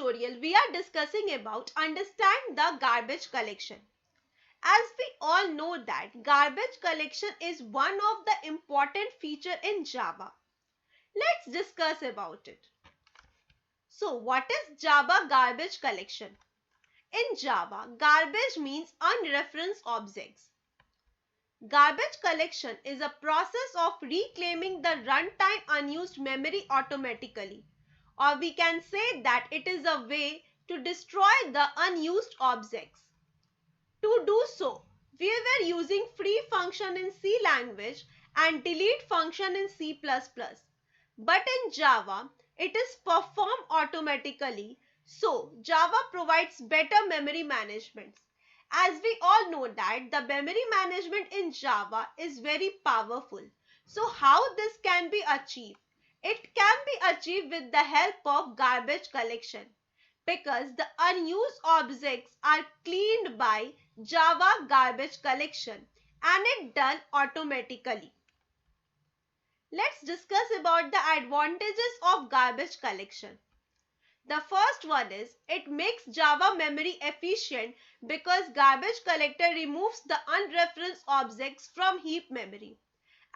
tutorial, we are discussing about understand the garbage collection. As we all know that garbage collection is one of the important feature in Java. Let's discuss about it. So what is Java garbage collection? In Java, garbage means unreferenced objects. Garbage collection is a process of reclaiming the runtime unused memory automatically. Or we can say that it is a way to destroy the unused objects. To do so, we were using free function in C language and delete function in C++. But in Java, it is performed automatically. So, Java provides better memory management. As we all know that the memory management in Java is very powerful. So, how this can be achieved? It can be achieved with the help of garbage collection because the unused objects are cleaned by Java garbage collection and it done automatically. Let's discuss about the advantages of garbage collection. The first one is it makes Java memory efficient because garbage collector removes the unreferenced objects from heap memory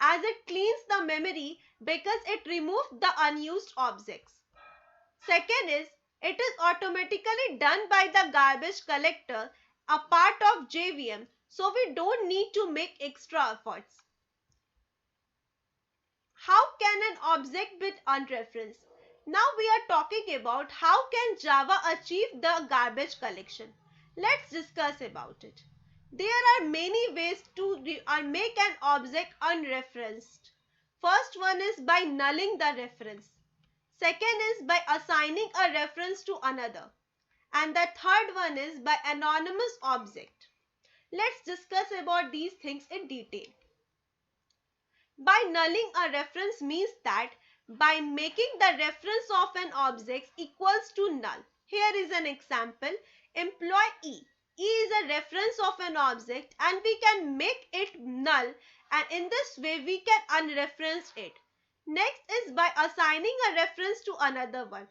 as it cleans the memory because it removes the unused objects. Second is it is automatically done by the garbage collector, a part of JVM, so we don't need to make extra efforts. How can an object be unreferenced? Now we are talking about how can Java achieve the garbage collection. Let's discuss about it. There are many ways to make an object unreferenced. First one is by nulling the reference. Second is by assigning a reference to another. And the third one is by anonymous object. Let's discuss about these things in detail. By nulling a reference means that by making the reference of an object equals to null. Here is an example. Employee E. E is a reference of an object and we can make it null and in this way we can unreference it. Next is by assigning a reference to another one.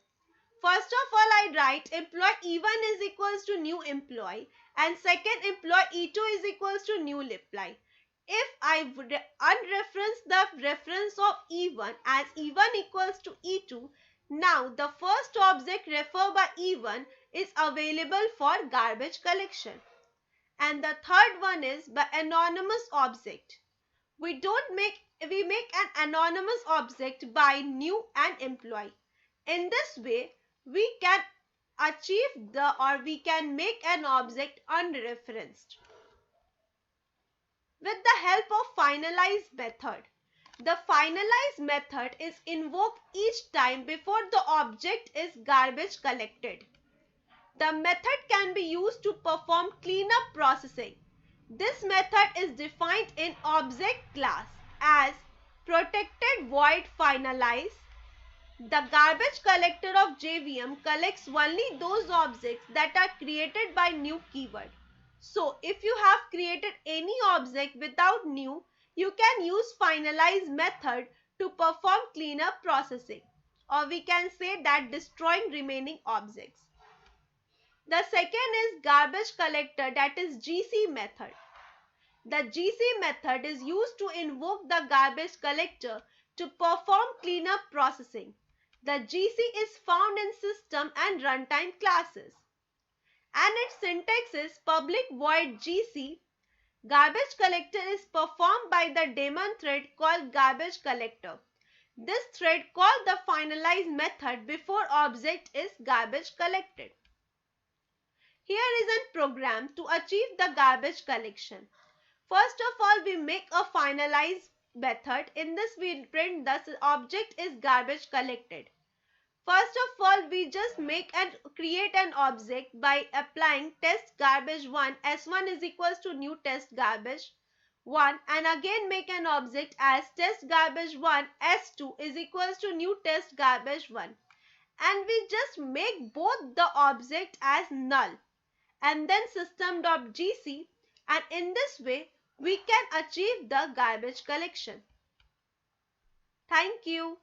First of all, I write employee E1 is equals to new employee and second employee E2 is equals to new employee. If I unreference the reference of E1 as E1 equals to E2, now the first object referred by E1 is available for garbage collection. And the third one is by anonymous object. We make an anonymous object by new and employee. In this way, we can we can make an object unreferenced. With the help of finalize method. The finalize method is invoked each time before the object is garbage collected. The method can be used to perform cleanup processing. This method is defined in object class as protected void finalize. The garbage collector of JVM collects only those objects that are created by new keyword. So, if you have created any object without new, you can use finalize method to perform cleanup processing. Or we can say that destroying remaining objects. The second is garbage collector, that is GC method. The GC method is used to invoke the garbage collector to perform cleanup processing. The GC is found in system and runtime classes. And its syntax is public void GC. Garbage collector is performed by the daemon thread called garbage collector. This thread calls the finalize method before object is garbage collected. Here is a program to achieve the garbage collection. First of all, we make a finalize method. In this, we print the object is garbage collected. First of all, we just make and create an object by applying test garbage 1 s1 is equals to new test garbage 1 and again make an object as test garbage 1 s2 is equals to new test garbage 1 and we just make both the object as null and then system.gc and in this way we can achieve the garbage collection. Thank you.